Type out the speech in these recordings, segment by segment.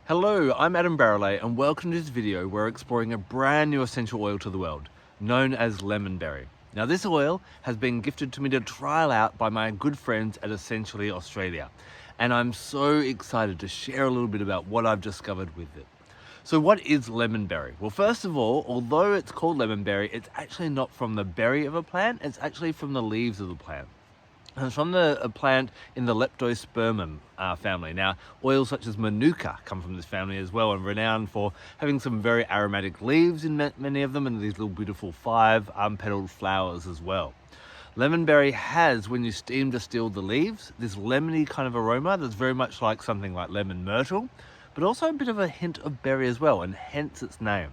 Hello, I'm Barralet and welcome to this video where we're exploring a brand new essential oil to the world, known as lemonberry. Now this oil has been gifted to me to trial out by my good friends at Essentially Australia, and I'm so excited to share a little bit about what I've discovered with it. So what is lemonberry? Well, first of all, although it's called lemonberry, it's actually not from the berry of a plant, it's actually from the leaves of the plant. And it's from a plant in the leptospermum family. Now, oils such as manuka come from this family as well, and renowned for having some very aromatic leaves in many of them, and these little beautiful five petaled flowers as well. Lemonberry has, when you steam distill the leaves, this lemony kind of aroma that's very much like something like lemon myrtle, but also a bit of a hint of berry as well, and hence its name.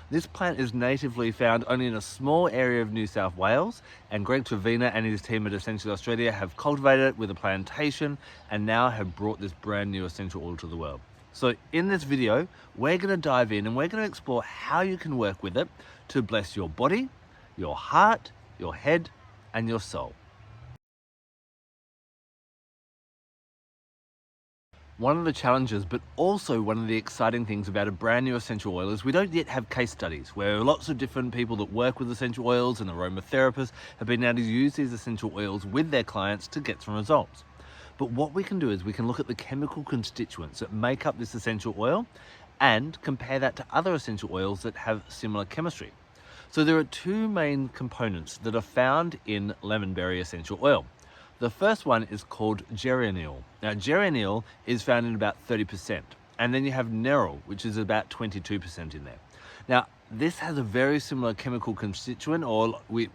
This plant is natively found only in a small area of New South Wales, and Greg Trevina and his team at Essentially Australia have cultivated it with a plantation and now have brought this brand new essential oil to the world. So in this video, we're going to dive in and we're going to explore how you can work with it to bless your body, your heart, your head, and your soul. One of the challenges, but also one of the exciting things about a brand new essential oil is we don't yet have case studies where lots of different people that work with essential oils and aromatherapists have been able to use these essential oils with their clients to get some results. But what we can do is we can look at the chemical constituents that make up this essential oil and compare that to other essential oils that have similar chemistry. So there are two main components that are found in lemonberry essential oil. The first one is called geraniol. Now, geraniol is found in about 30%, and then you have nerol, which is about 22% in there. Now, this has a very similar chemical constituent, or we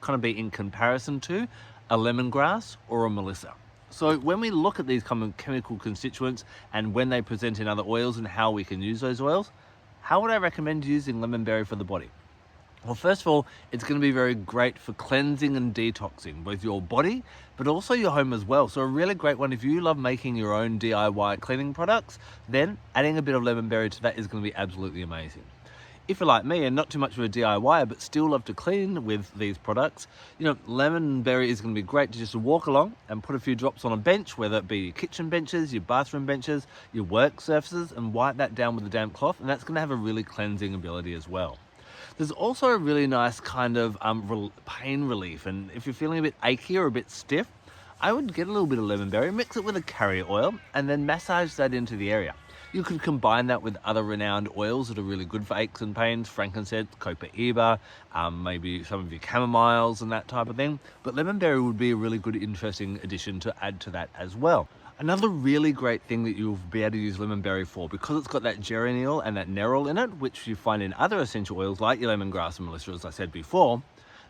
kind of be in comparison to a lemongrass or a melissa. So when we look at these common chemical constituents and when they present in other oils and how we can use those oils, how would I recommend using lemonberry for the body? Well, first of all, it's going to be very great for cleansing and detoxing, both your body, but also your home as well. So a really great one, if you love making your own DIY cleaning products, then adding a bit of lemonberry to that is going to be absolutely amazing. If you're like me and not too much of a DIY, but still love to clean with these products, lemonberry is going to be great to just walk along and put a few drops on a bench, whether it be your kitchen benches, your bathroom benches, your work surfaces, and wipe that down with a damp cloth, and that's going to have a really cleansing ability as well. There's also a really nice kind of pain relief, and if you're feeling a bit achy or a bit stiff, I would get a little bit of lemonberry, mix it with a carrier oil, and then massage that into the area. You could combine that with other renowned oils that are really good for aches and pains, frankincense, copaiba, maybe some of your chamomiles and that type of thing. But lemonberry would be a really good, interesting addition to add to that as well. Another really great thing that you'll be able to use lemonberry for, because it's got that geraniol and that nerol in it, which you find in other essential oils like your lemongrass and melissa, as I said before,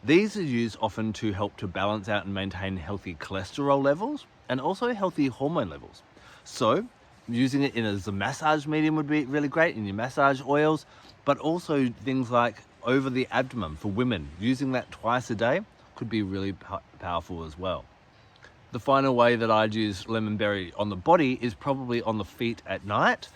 these are used often to help to balance out and maintain healthy cholesterol levels and also healthy hormone levels. So using it as a massage medium would be really great in your massage oils, but also things like over the abdomen for women, using that twice a day could be really powerful as well. The final way that I'd use lemonberry on the body is probably on the feet at night.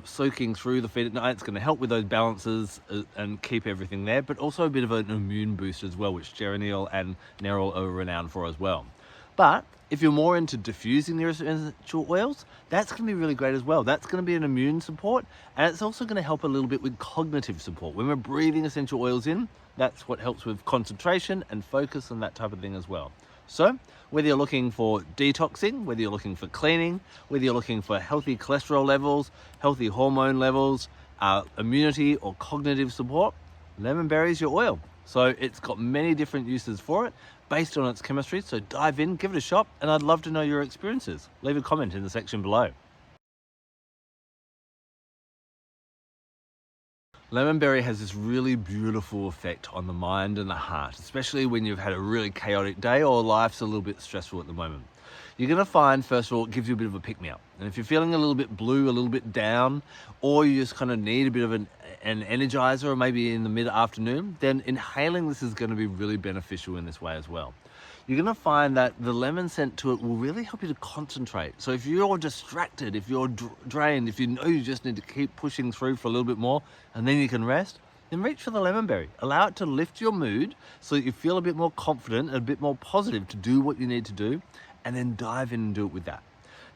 Soaking through the feet at night, it's going to help with those balances and keep everything there, but also a bit of an immune boost as well, which geraniol and nerol are renowned for as well. But if you're more into diffusing the essential oils, that's going to be really great as well. That's going to be an immune support, and it's also going to help a little bit with cognitive support. When we're breathing essential oils in, that's what helps with concentration and focus and that type of thing as well. So whether you're looking for detoxing, whether you're looking for cleaning, whether you're looking for healthy cholesterol levels, healthy hormone levels, immunity or cognitive support, lemonberry is your oil. So it's got many different uses for it based on its chemistry. So dive in, give it a shot, and I'd love to know your experiences. Leave a comment in the section below. Lemonberry has this really beautiful effect on the mind and the heart, especially when you've had a really chaotic day or life's a little bit stressful at the moment. You're going to find, first of all, it gives you a bit of a pick-me-up. And if you're feeling a little bit blue, a little bit down, or you just kind of need a bit of an energizer, or maybe in the mid-afternoon, then inhaling this is going to be really beneficial in this way as well. You're going to find that the lemon scent to it will really help you to concentrate. So if you're distracted, if you're drained, if you know you just need to keep pushing through for a little bit more and then you can rest, then reach for the lemonberry. Allow it to lift your mood so that you feel a bit more confident and a bit more positive to do what you need to do, and then dive in and do it with that.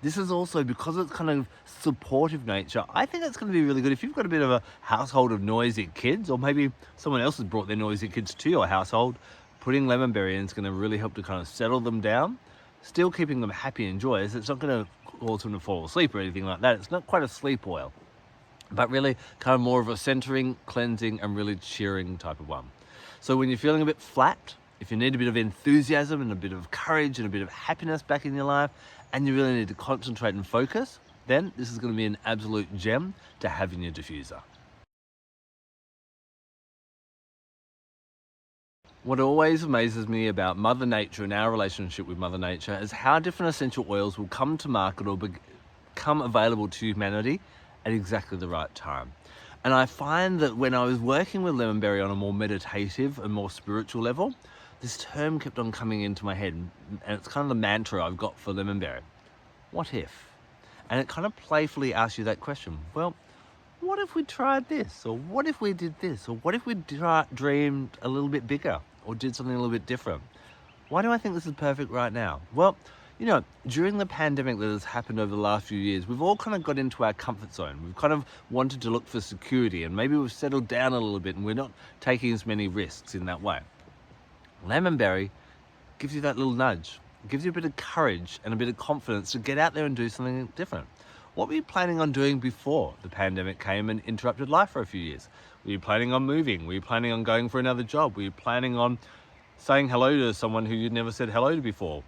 This is also, because it's kind of supportive nature, I think it's going to be really good if you've got a bit of a household of noisy kids, or maybe someone else has brought their noisy kids to your household. Putting lemonberry in is going to really help to kind of settle them down, still keeping them happy and joyous. It's not going to cause them to fall asleep or anything like that. It's not quite a sleep oil, but really kind of more of a centering, cleansing, and really cheering type of one. So when you're feeling a bit flat, if you need a bit of enthusiasm and a bit of courage and a bit of happiness back in your life, and you really need to concentrate and focus, then this is going to be an absolute gem to have in your diffuser. What always amazes me about Mother Nature and our relationship with Mother Nature is how different essential oils will come to market or become available to humanity at exactly the right time. And I find that when I was working with lemonberry on a more meditative and more spiritual level, this term kept on coming into my head, and it's kind of the mantra I've got for lemonberry. What if? And it kind of playfully asks you that question. Well, what if we tried this? Or what if we did this? Or what if we dreamed a little bit bigger or did something a little bit different? Why do I think this is perfect right now? Well, you know, during the pandemic that has happened over the last few years, we've all kind of got into our comfort zone. We've kind of wanted to look for security, and maybe we've settled down a little bit and we're not taking as many risks in that way. Lemonberry gives you that little nudge. It gives you a bit of courage and a bit of confidence to get out there and do something different. What were you planning on doing before the pandemic came and interrupted life for a few years? Were you planning on moving? Were you planning on going for another job? Were you planning on saying hello to someone who you'd never said hello to before?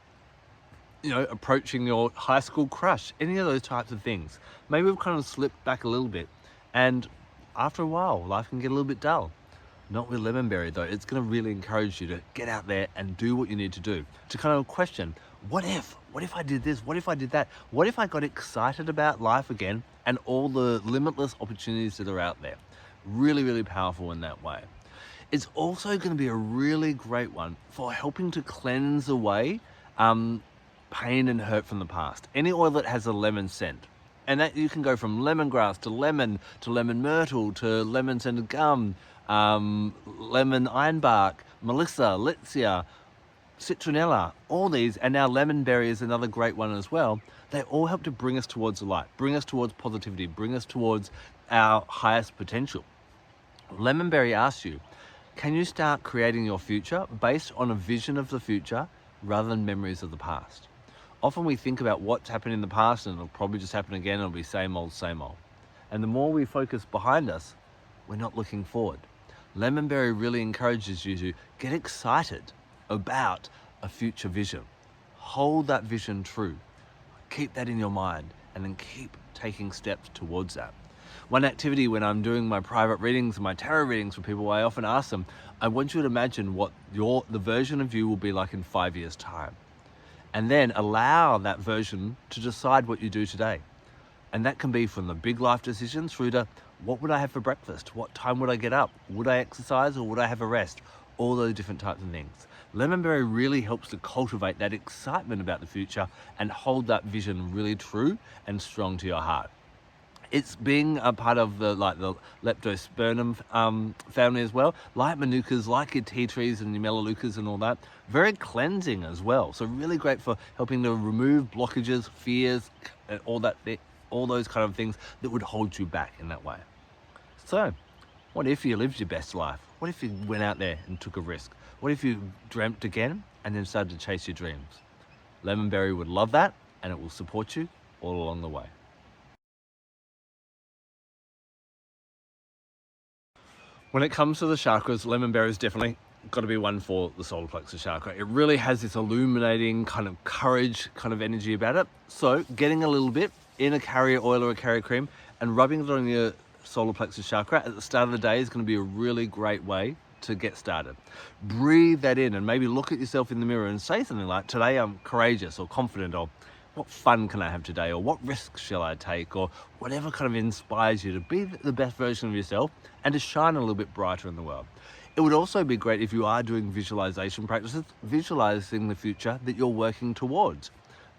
You know, approaching your high school crush, any of those types of things. Maybe we've kind of slipped back a little bit, and after a while, life can get a little bit dull. Not with lemonberry though. It's going to really encourage you to get out there and do what you need to do. To kind of question, what if? What if I did this? What if I did that? What if I got excited about life again and all the limitless opportunities that are out there? Really, really powerful in that way. It's also going to be a really great one for helping to cleanse away pain and hurt from the past. Any oil that has a lemon scent. And that you can go from lemongrass to lemon myrtle to lemon scented gum, lemon ironbark, melissa, litsea, citronella, all these, and now lemonberry is another great one as well. They all help to bring us towards the light, bring us towards positivity, bring us towards our highest potential. Lemonberry asks you, can you start creating your future based on a vision of the future rather than memories of the past? Often we think about what's happened in the past and it'll probably just happen again. It'll be same old, same old. And the more we focus behind us, we're not looking forward. Lemonberry really encourages you to get excited about a future vision. Hold that vision true. Keep that in your mind and then keep taking steps towards that. One activity when I'm doing my private readings and my tarot readings for people, I often ask them, I want you to imagine what the version of you will be like in 5 years' time. And then allow that version to decide what you do today. And that can be from the big life decisions through to what would I have for breakfast? What time would I get up? Would I exercise or would I have a rest? All those different types of things. Lemonberry really helps to cultivate that excitement about the future and hold that vision really true and strong to your heart. It's being a part of the leptospermum family as well, like manukas, like your tea trees and your melaleucas and all that. Very cleansing as well. So really great for helping to remove blockages, fears, and all those kind of things that would hold you back in that way. So, what if you lived your best life? What if you went out there and took a risk? What if you dreamt again and then started to chase your dreams? Lemonberry would love that, and it will support you all along the way. When it comes to the chakras, lemonberry is definitely got to be one for the solar plexus chakra. It really has this illuminating kind of courage kind of energy about it. So getting a little bit in a carrier oil or a carrier cream and rubbing it on your solar plexus chakra at the start of the day is going to be a really great way to get started. Breathe that in and maybe look at yourself in the mirror and say something like, today I'm courageous or confident, or what fun can I have today, or what risks shall I take, or whatever kind of inspires you to be the best version of yourself and to shine a little bit brighter in the world. It would also be great if you are doing visualization practices, visualizing the future that you're working towards,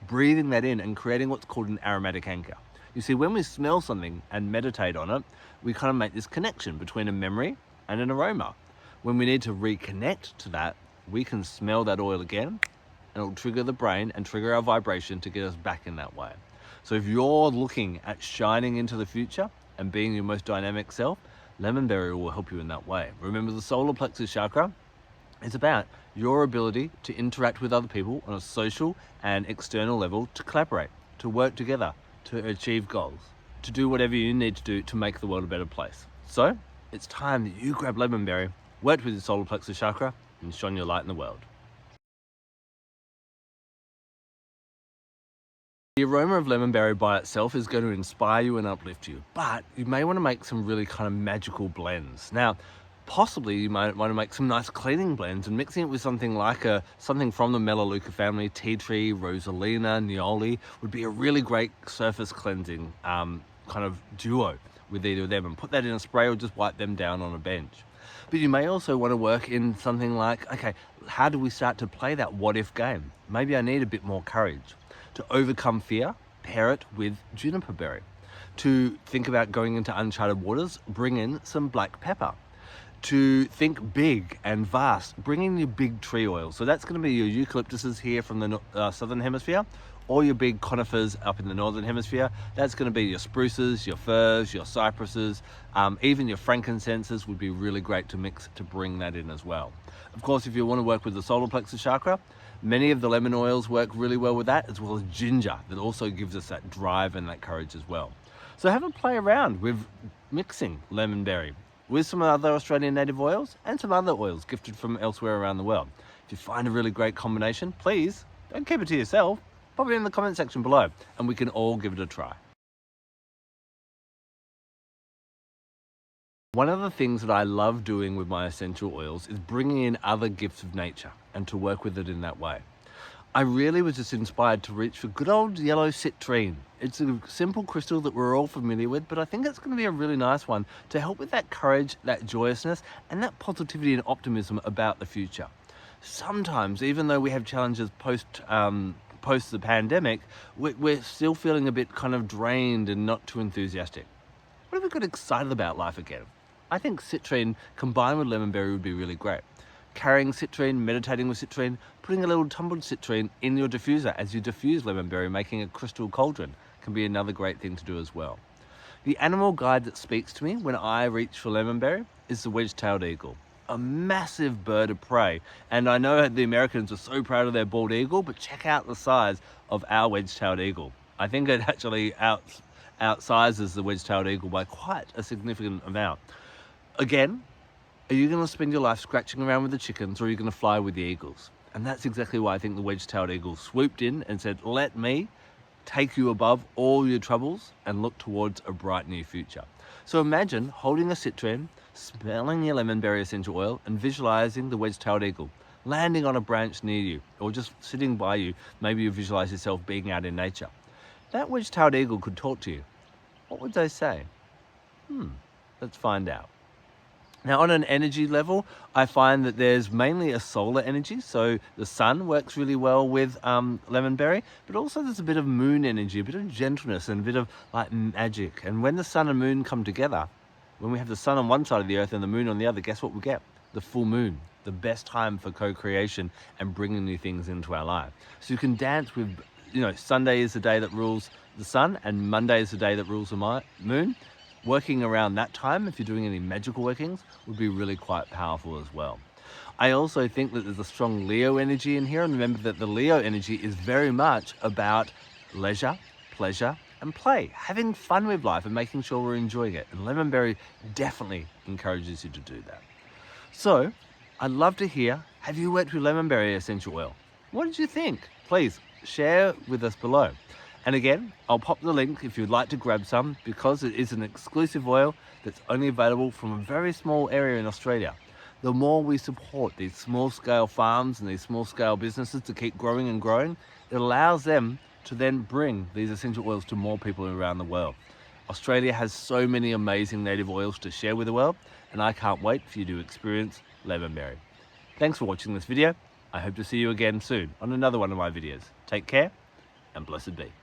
breathing that in and creating what's called an aromatic anchor. You see, when we smell something and meditate on it, we kind of make this connection between a memory and an aroma. When we need to reconnect to that, we can smell that oil again, and it'll trigger the brain and trigger our vibration to get us back in that way. So if you're looking at shining into the future and being your most dynamic self, lemonberry will help you in that way. Remember, the solar plexus chakra is about your ability to interact with other people on a social and external level, to collaborate, to work together, to achieve goals, to do whatever you need to do to make the world a better place. So it's time that you grab lemonberry, work with your solar plexus chakra, and shine your light in the world. The aroma of lemonberry by itself is going to inspire you and uplift you, but you may want to make some really kind of magical blends. Now, possibly you might want to make some nice cleaning blends, and mixing it with something like something from the Melaleuca family, tea tree, rosalina, nioli, would be a really great surface cleansing kind of duo with either of them, and put that in a spray or just wipe them down on a bench. But you may also want to work in something like, okay, how do we start to play that what if game? Maybe I need a bit more courage. To overcome fear, pair it with juniper berry. To think about going into uncharted waters, bring in some black pepper. To think big and vast, bring in your big tree oil. So that's going to be your eucalyptuses here from the southern hemisphere, or your big conifers up in the northern hemisphere. That's going to be your spruces, your firs, your cypresses, even your frankincenses would be really great to mix to bring that in as well. Of course, if you want to work with the solar plexus chakra, many of the lemon oils work really well with that, as well as ginger, that also gives us that drive and that courage as well. So have a play around with mixing lemonberry with some other Australian native oils and some other oils gifted from elsewhere around the world. If you find a really great combination, please don't keep it to yourself. Pop it in the comment section below and we can all give it a try. One of the things that I love doing with my essential oils is bringing in other gifts of nature and to work with it in that way. I really was just inspired to reach for good old yellow citrine. It's a simple crystal that we're all familiar with, but I think it's going to be a really nice one to help with that courage, that joyousness, and that positivity and optimism about the future. Sometimes, even though we have challenges post the pandemic, we're still feeling a bit kind of drained and not too enthusiastic. What if we got excited about life again? I think citrine combined with lemonberry would be really great. Carrying citrine, meditating with citrine, putting a little tumbled citrine in your diffuser as you diffuse lemonberry, making a crystal cauldron, can be another great thing to do as well. The animal guide that speaks to me when I reach for lemonberry is the wedge-tailed eagle, a massive bird of prey. And I know the Americans are so proud of their bald eagle, but check out the size of our wedge-tailed eagle. I think it actually outsizes the wedge-tailed eagle by quite a significant amount. Again, are you going to spend your life scratching around with the chickens, or are you going to fly with the eagles? And that's exactly why I think the wedge-tailed eagle swooped in and said, let me take you above all your troubles and look towards a bright new future. So imagine holding a citrine, smelling your lemonberry essential oil, and visualizing the wedge-tailed eagle landing on a branch near you, or just sitting by you. Maybe you visualize yourself being out in nature. That wedge-tailed eagle could talk to you. What would they say? Let's find out. Now, on an energy level, I find that there's mainly a solar energy. So the sun works really well with lemonberry, but also there's a bit of moon energy, a bit of gentleness and a bit of like magic. And when the sun and moon come together, when we have the sun on one side of the earth and the moon on the other, guess what we get? The full moon, the best time for co-creation and bringing new things into our life. So you can dance with, Sunday is the day that rules the sun and Monday is the day that rules the moon. Working around that time, if you're doing any magical workings, would be really quite powerful as well. I also think that there's a strong Leo energy in here, and remember that the Leo energy is very much about leisure, pleasure, and play, having fun with life and making sure we're enjoying it. And lemonberry definitely encourages you to do that. So I'd love to hear, have you worked with lemonberry essential oil? What did you think? Please share with us below. And again, I'll pop the link if you'd like to grab some, because it is an exclusive oil that's only available from a very small area in Australia. The more we support these small scale farms and these small scale businesses to keep growing and growing, it allows them to then bring these essential oils to more people around the world. Australia has so many amazing native oils to share with the world, and I can't wait for you to experience lemonberry. Thanks for watching this video. I hope to see you again soon on another one of my videos. Take care and blessed be.